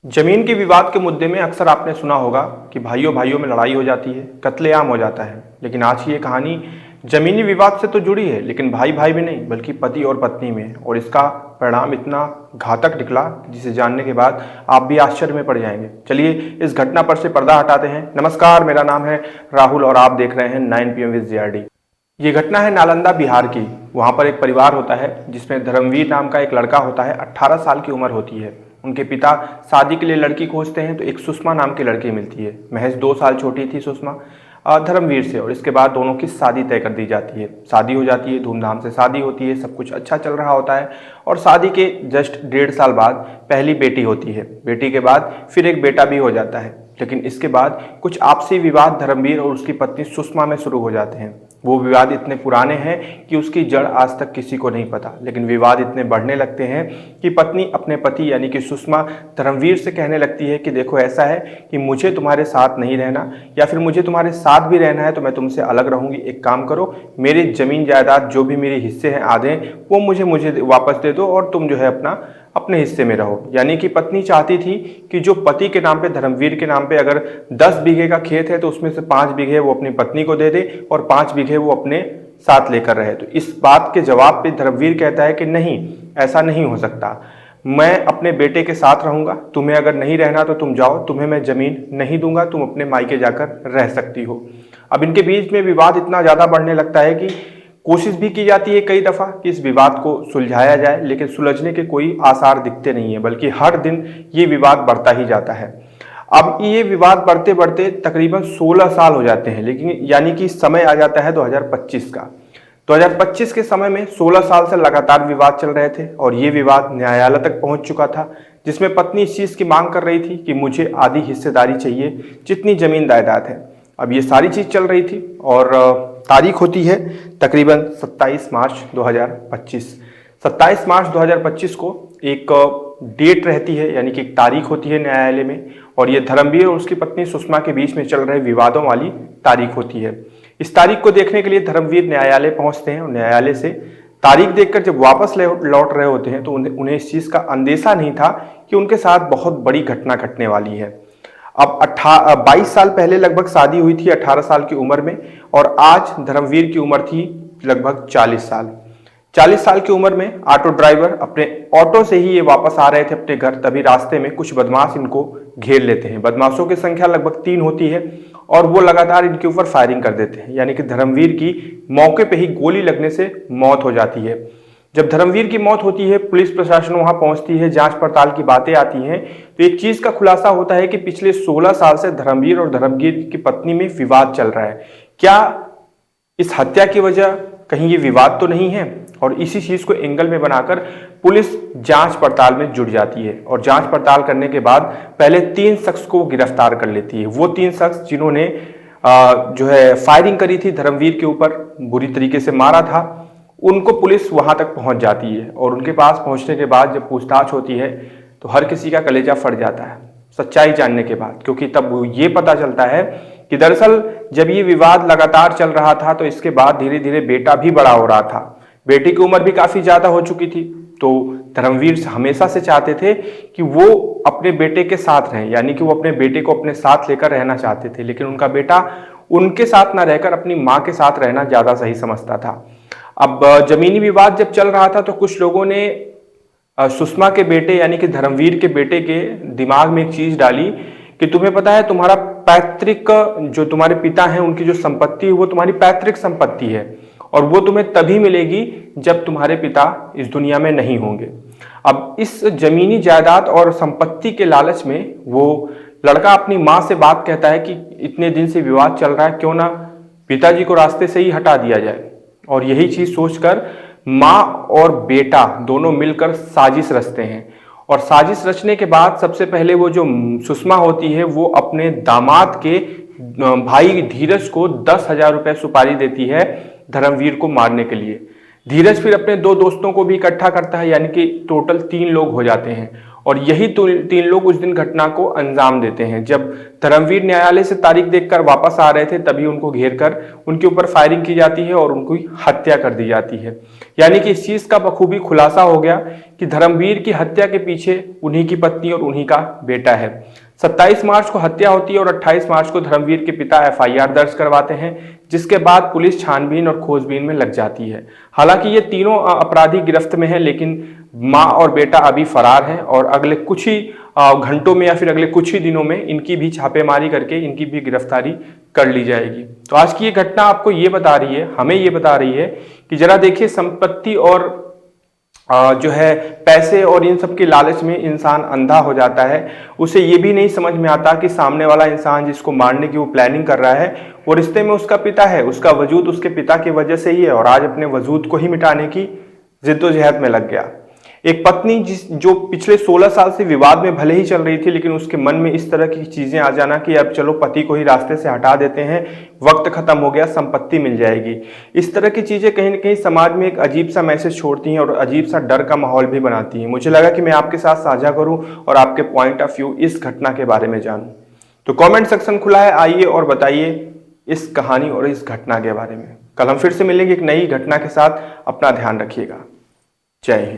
जमीन के विवाद के मुद्दे में अक्सर आपने सुना होगा कि भाइयों भाइयों में लड़ाई हो जाती है, कत्लेआम हो जाता है। लेकिन आज की ये कहानी जमीनी विवाद से तो जुड़ी है, लेकिन भाई भाई में नहीं बल्कि पति और पत्नी में। और इसका परिणाम इतना घातक निकला जिसे जानने के बाद आप भी आश्चर्य में पड़ जाएंगे। चलिए इस घटना पर से पर्दा हटाते हैं। नमस्कार, मेरा नाम है राहुल और आप देख रहे हैं 9 PM विद JRD। ये घटना है नालंदा बिहार की। वहाँ पर एक परिवार होता है जिसमें धर्मवीर नाम का एक लड़का होता है। 18 साल की उम्र होती है। उनके पिता शादी के लिए लड़की खोजते हैं तो एक सुषमा नाम की लड़की मिलती है। महज 2 साल छोटी थी सुषमा धर्मवीर से। और इसके बाद दोनों की शादी तय कर दी जाती है। शादी हो जाती है, धूमधाम से शादी होती है, सब कुछ अच्छा चल रहा होता है। और शादी के जस्ट 1.5 साल बाद पहली बेटी होती है। बेटी के बाद फिर एक बेटा भी हो जाता है। लेकिन इसके बाद कुछ आपसी विवाद धर्मवीर और उसकी पत्नी सुषमा में शुरू हो जाते हैं। वो विवाद इतने पुराने हैं कि उसकी जड़ आज तक किसी को नहीं पता। लेकिन विवाद इतने बढ़ने लगते हैं कि पत्नी अपने पति यानी कि सुषमा धर्मवीर से कहने लगती है कि देखो, ऐसा है कि मुझे तुम्हारे साथ नहीं रहना, या फिर मुझे तुम्हारे साथ भी रहना है तो मैं तुमसे अलग रहूंगी। एक काम करो, मेरी जमीन जायदाद जो भी मेरे हिस्से हैं आधे, वो मुझे वापस दे दो और तुम जो है अपने हिस्से में रहो। यानी कि पत्नी चाहती थी कि जो पति के नाम पे, धर्मवीर के नाम पे अगर 10 बीघे का खेत है तो उसमें से 5 बीघे वो अपनी पत्नी को दे दे और 5 बीघे वो अपने साथ लेकर रहे। तो इस बात के जवाब पे धर्मवीर कहता है कि नहीं, ऐसा नहीं हो सकता। मैं अपने बेटे के साथ रहूंगा, तुम्हें अगर नहीं रहना तो तुम जाओ, तुम्हें मैं जमीन नहीं दूंगा, तुम अपने मायके जाकर रह सकती हो। अब इनके बीच में विवाद इतना ज्यादा बढ़ने लगता है कि कोशिश भी की जाती है कई दफा कि इस विवाद को सुलझाया जाए, लेकिन सुलझने के कोई आसार दिखते नहीं है, बल्कि हर दिन ये विवाद बढ़ता ही जाता है। अब ये विवाद बढ़ते बढ़ते तकरीबन 16 साल हो जाते हैं। लेकिन यानी कि समय आ जाता है 2025 का। 2025 के समय में 16 साल से लगातार विवाद चल रहे थे और ये विवाद न्यायालय तक पहुंच चुका था, जिसमें पत्नी इस चीज की मांग कर रही थी कि मुझे आधी हिस्सेदारी चाहिए जितनी जमीन जायदाद है। अब ये सारी चीज चल रही थी और तारीख होती है तकरीबन 27 मार्च 2025। 27 मार्च 2025 को एक डेट रहती है, यानी कि एक तारीख होती है न्यायालय में। और ये धर्मवीर और उसकी पत्नी सुषमा के बीच में चल रहे विवादों वाली तारीख होती है। इस तारीख को देखने के लिए धर्मवीर न्यायालय पहुंचते हैं और न्यायालय से तारीख देखकर जब वापस लौट रहे होते हैं तो उन्हें इस चीज का अंदेशा नहीं था कि उनके साथ बहुत बड़ी घटना घटने वाली है। अब 22 साल पहले लगभग शादी हुई थी 18 साल की उम्र में, और आज धर्मवीर की उम्र थी लगभग 40 साल। 40 साल की उम्र में ऑटो ड्राइवर अपने ऑटो से ही ये वापस आ रहे थे अपने घर, तभी रास्ते में कुछ बदमाश इनको घेर लेते हैं। बदमाशों की संख्या लगभग 3 होती है और वो लगातार इनके ऊपर फायरिंग कर देते हैं। यानी कि धर्मवीर की मौके पे ही गोली लगने से मौत हो जाती है। जब धर्मवीर की मौत होती है, पुलिस प्रशासन वहां पहुंचती है, जांच पड़ताल की बातें आती हैं, तो एक चीज का खुलासा होता है कि पिछले 16 साल से धर्मवीर और धर्मवीर की पत्नी में विवाद चल रहा है। क्या इस हत्या की वजह कहीं ये विवाद तो नहीं है? और इसी चीज को एंगल में बनाकर पुलिस जांच पड़ताल में जुट जाती है और जांच पड़ताल करने के बाद पहले 3 शख्स को गिरफ्तार कर लेती है। वो 3 शख्स जिन्होंने जो है फायरिंग करी थी धर्मवीर के ऊपर, बुरी तरीके से मारा था, उनको पुलिस वहां तक पहुंच जाती है। और उनके पास पहुंचने के बाद जब पूछताछ होती है तो हर किसी का कलेजा फट जाता है सच्चाई जानने के बाद, क्योंकि तब ये पता चलता है कि दरअसल जब ये विवाद लगातार चल रहा था तो इसके बाद धीरे धीरे बेटा भी बड़ा हो रहा था। बेटी की उम्र भी काफी ज्यादा हो चुकी थी। तो धर्मवीर हमेशा से चाहते थे कि वो अपने बेटे के साथ रहें, यानी कि वो अपने बेटे को अपने साथ लेकर रहना चाहते थे। लेकिन उनका बेटा उनके साथ ना रहकर अपनी माँ के साथ रहना ज्यादा सही समझता था। अब जमीनी विवाद जब चल रहा था तो कुछ लोगों ने सुषमा के बेटे यानी कि धर्मवीर के बेटे के दिमाग में एक चीज डाली कि तुम्हें पता है तुम्हारा पैतृक, जो तुम्हारे पिता हैं उनकी जो संपत्ति है वो तुम्हारी पैतृक संपत्ति है और वो तुम्हें तभी मिलेगी जब तुम्हारे पिता इस दुनिया में नहीं होंगे। अब इस जमीनी जायदाद और संपत्ति के लालच में वो लड़का अपनी माँ से बात कहता है कि इतने दिन से विवाद चल रहा है, क्यों ना पिताजी को रास्ते से ही हटा दिया जाए। और यही चीज सोचकर माँ और बेटा दोनों मिलकर साजिश रचते हैं। और साजिश रचने के बाद सबसे पहले वो जो सुषमा होती है वो अपने दामाद के भाई धीरज को 10,000 रुपए सुपारी देती है धर्मवीर को मारने के लिए। धीरज फिर अपने 2 दोस्तों को भी इकट्ठा करता है, यानी कि टोटल 3 लोग हो जाते हैं और यही तीन लोग उस दिन घटना को अंजाम देते हैं। जब धर्मवीर न्यायालय से तारीख देखकर वापस आ रहे थे तभी उनको घेर कर उनके ऊपर फायरिंग की जाती है और उनकी हत्या कर दी जाती है। यानी कि इस चीज का बखूबी खुलासा हो गया कि धर्मवीर की हत्या के पीछे उन्हीं की पत्नी और उन्हीं का बेटा है। 27 मार्च को हत्या होती है और 28 मार्च को धर्मवीर के पिता एफआईआर दर्ज करवाते हैं, जिसके बाद पुलिस छानबीन और खोजबीन में लग जाती है। हालांकि ये तीनों अपराधी गिरफ्त में हैं, लेकिन माँ और बेटा अभी फरार हैं और अगले कुछ ही घंटों में या फिर अगले कुछ ही दिनों में इनकी भी छापेमारी करके इनकी भी गिरफ्तारी कर ली जाएगी। तो आज की ये घटना आपको ये बता रही है, हमें ये बता रही है कि जरा देखिए, संपत्ति और जो है पैसे और इन सब के लालच में इंसान अंधा हो जाता है। उसे ये भी नहीं समझ में आता कि सामने वाला इंसान जिसको मारने की वो प्लानिंग कर रहा है वो रिश्ते में उसका पिता है, उसका वजूद उसके पिता की वजह से ही है और आज अपने वजूद को ही मिटाने की जिद्दोजहद में लग गया। एक पत्नी जो पिछले 16 साल से विवाद में भले ही चल रही थी, लेकिन उसके मन में इस तरह की चीजें आ जाना कि अब चलो पति को ही रास्ते से हटा देते हैं, वक्त खत्म हो गया, संपत्ति मिल जाएगी। इस तरह की चीजें कहीं ना कहीं समाज में एक अजीब सा मैसेज छोड़ती हैं और अजीब सा डर का माहौल भी बनाती हैं। मुझे लगा कि मैं आपके साथ साझा करूं और आपके पॉइंट ऑफ व्यू इस घटना के बारे में जानूं। तो कॉमेंट सेक्शन खुला है, आइए और बताइए इस कहानी और इस घटना के बारे में। कल हम फिर से मिलेंगे एक नई घटना के साथ। अपना ध्यान रखिएगा। जय हिंद।